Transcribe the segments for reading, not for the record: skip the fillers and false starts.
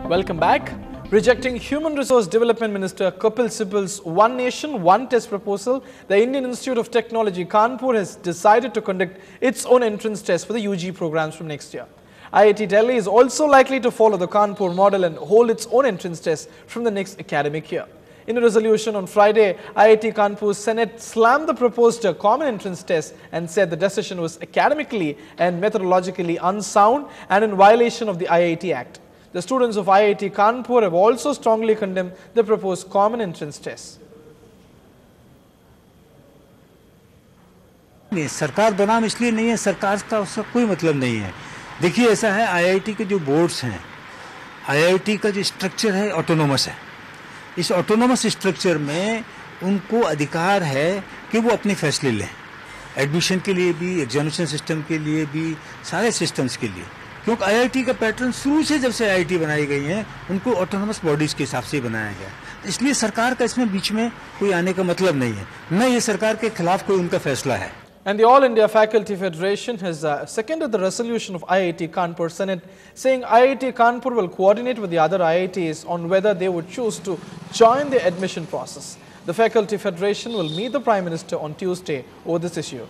Welcome back. Rejecting Human Resource Development Minister Kapil Sibal's One Nation, One Test proposal, the Indian Institute of Technology, Kanpur, has decided to conduct its own entrance test for the UG programs from next year. IIT Delhi is also likely to follow the Kanpur model and hold its own entrance test from the next academic year. In a resolution on Friday, IIT Kanpur's Senate slammed the proposed common entrance test and said the decision was academically and methodologically unsound and in violation of the IIT Act. The students of IIT Kanpur have also strongly condemned the proposed common entrance test. नहीं, सरकार बनाम इसलिए नहीं है, सरकार का उसका कोई मतलब नहीं है। देखिए, ऐसा है, आईआईटी के जो बोर्ड्स हैं, आईआईटी का जो स्ट्रक्चर है ऑटोनोमस है। इस ऑटोनोमस स्ट्रक्चर में उनको अधिकार है कि वो अपने फैसले लें, एडमिशन के लिए भी, एग्जामिनेशन सिस्टम के लिए भी, सारे सिस्टम्स के लिए। क्योंकि आईआईटी का पैटर्न शुरू से, जब से आईआईटी बनाई गई है, उनको ऑटोनोमस बॉडीज के हिसाब से बनाया गया। इसलिए सरकार का इसमें बीच में कोई आने का मतलब नहीं है, न ये सरकार के खिलाफ कोई उनका फैसला है। And the All India Faculty Federation has seconded the resolution of IIT Kanpur Senate, saying IIT Kanpur will coordinate with the other IITs on whether they would choose to join the admission process. The Faculty Federation will meet the Prime Minister on Tuesday over this issue.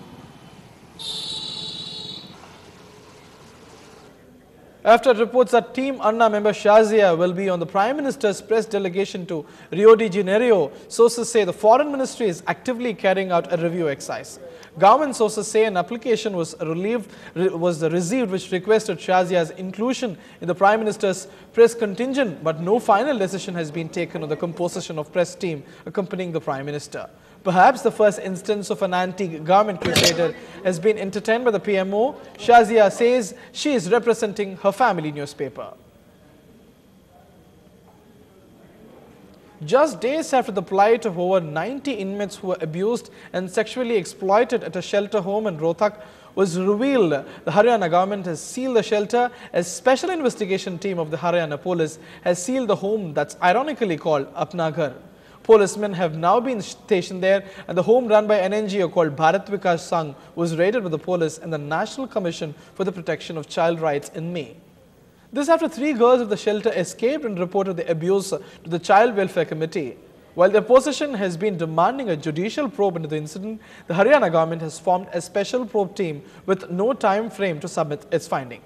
After reports that Team Anna member Shazia will be on the Prime Minister's press delegation to Rio de Janeiro, sources say the Foreign Ministry is actively carrying out a review exercise. Government sources say an application was received which requested Shazia's inclusion in the Prime Minister's press contingent, but no final decision has been taken on the composition of press team accompanying the Prime Minister. Perhaps the first instance of an anti-government crusader has been entertained by the PMO. Shazia says she is representing her family newspaper. Just days after the plight of over 90 inmates who were abused and sexually exploited at a shelter home in Rohtak was revealed, the Haryana government has sealed the shelter. A special investigation team of the Haryana police has sealed the home that's ironically called Apna Ghar. Policemen have now been stationed there, and the home run by an NGO called Bharat Vikas Sangh was raided with the police and the National Commission for the Protection of Child Rights in May. This after 3 girls of the shelter escaped and reported the abuse to the Child Welfare Committee. While the opposition has been demanding a judicial probe into the incident, the Haryana government has formed a special probe team with no time frame to submit its finding.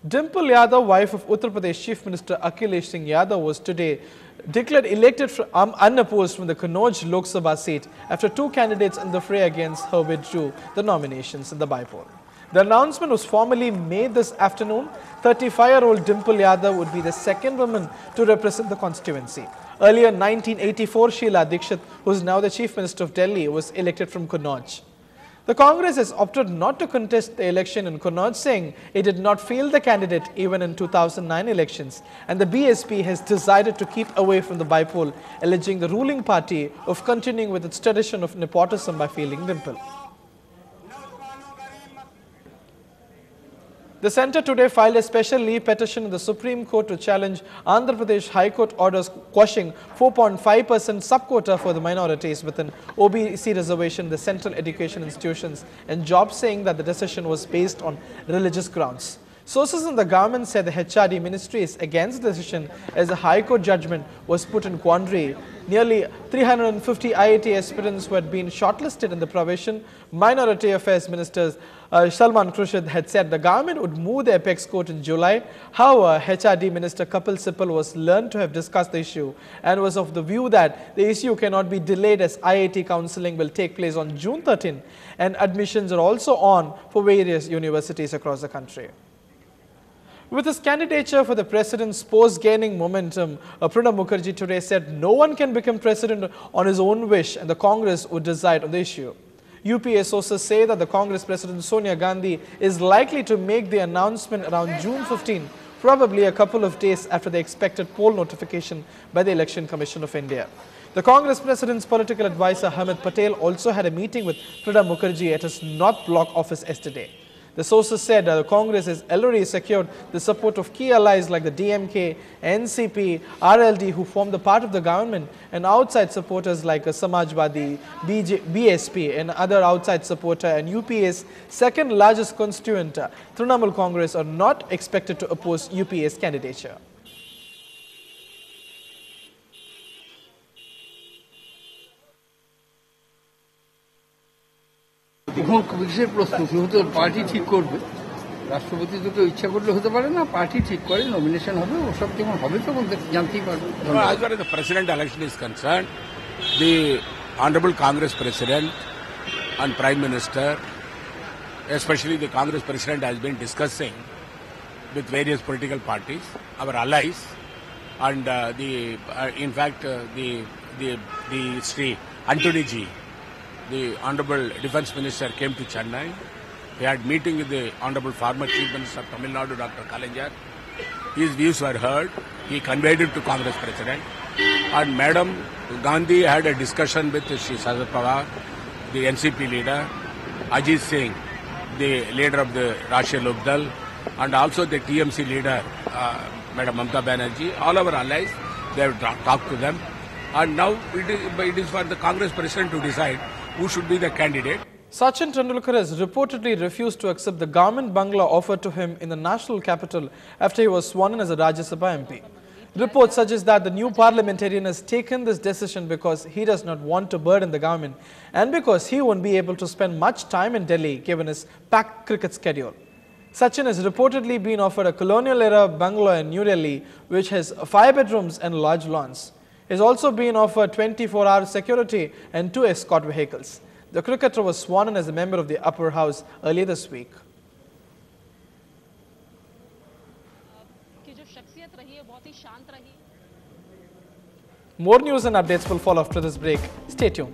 Dimple Yadav, wife of Uttar Pradesh Chief Minister Akhilesh Singh Yadav, was today declared elected unopposed from the Kannauj Lok Sabha seat after 2 candidates in the fray against her withdrew the nominations in the by-poll. The announcement was formally made this afternoon. 35-year-old Dimple Yadav would be the second woman to represent the constituency. Earlier in 1984, Sheila Dikshit, who is now the Chief Minister of Delhi, was elected from Kannauj. The Congress has opted not to contest the election in Kannauj, saying it did not field the candidate even in 2009 elections, and the BSP has decided to keep away from the by-poll, alleging the ruling party of continuing with its tradition of nepotism by fielding Dimple. The centre today filed a special leave petition in the Supreme Court to challenge Andhra Pradesh High Court orders quashing 4.5% sub-quota for the minorities within OBC reservation in the central education institutions and jobs, saying that the decision was based on religious grounds. Sources in the government said the HRD ministry is against the decision as the High Court judgment was put in quandary. Nearly 350 IIT aspirants who had been shortlisted in the provision, Minority Affairs Minister Salman Khurshid had said the government would move the apex court in July. However, HRD Minister Kapil Sibal was learned to have discussed the issue and was of the view that the issue cannot be delayed as IIT counselling will take place on June 13 and admissions are also on for various universities across the country. With his candidature for the president's post gaining momentum, Pranab Mukherjee today said no one can become president on his own wish and the Congress would decide on the issue. UPA sources say that the Congress President Sonia Gandhi is likely to make the announcement around June 15, probably a couple of days after the expected poll notification by the Election Commission of India. The Congress President's political advisor Hamid Patel also had a meeting with Pranab Mukherjee at his North Block office yesterday. The sources said the Congress has already secured the support of key allies like the DMK, NCP, RLD, who form the part of the government, and outside supporters like Samajwadi, BSP, and other outside supporter, and UPA's second largest constituent, Trinamool Congress, are not expected to oppose UPA's candidature. কিসের প্রস্তুতি হতে party ঠিক করবে রাষ্ট্রপতি তো কেউ ইচ্ছা করলে হতে পারে না পার্টি ঠিক করে নমিনেশন হবে ওসব যখন হবে তখন জানতেই পারবে As far as the president election is concerned, the Honorable Congress President and Prime Minister, especially the Congress President, has been discussing with various political parties, our allies, and in fact the Sri Antony Ji, the Honorable Defence Minister, came to Chennai. He had meeting with the Honorable former Chief Minister of Tamil Nadu, Dr. Kalaignar. His views were heard. He conveyed it to Congress President. And Madam Gandhi had a discussion with Shri Sharad Pawar, the NCP leader, Ajit Singh, the leader of the Rashtriya Lok Dal, and also the TMC leader, Madam Mamata Banerjee. All our allies, they have talked to them. And now it is for the Congress President to decide who should be the candidate. Sachin Tendulkar has reportedly refused to accept the government bungalow offered to him in the national capital after he was sworn in as a Rajya Sabha MP. Reports suggest that the new parliamentarian has taken this decision because he does not want to burden the government and because he won't be able to spend much time in Delhi given his packed cricket schedule. Sachin has reportedly been offered a colonial-era bungalow in New Delhi which has 5 bedrooms and large lawns. He has also been offered 24-hour security and 2 escort vehicles. The cricketer was sworn in as a member of the upper house earlier this week. More news and updates will follow after this break. Stay tuned.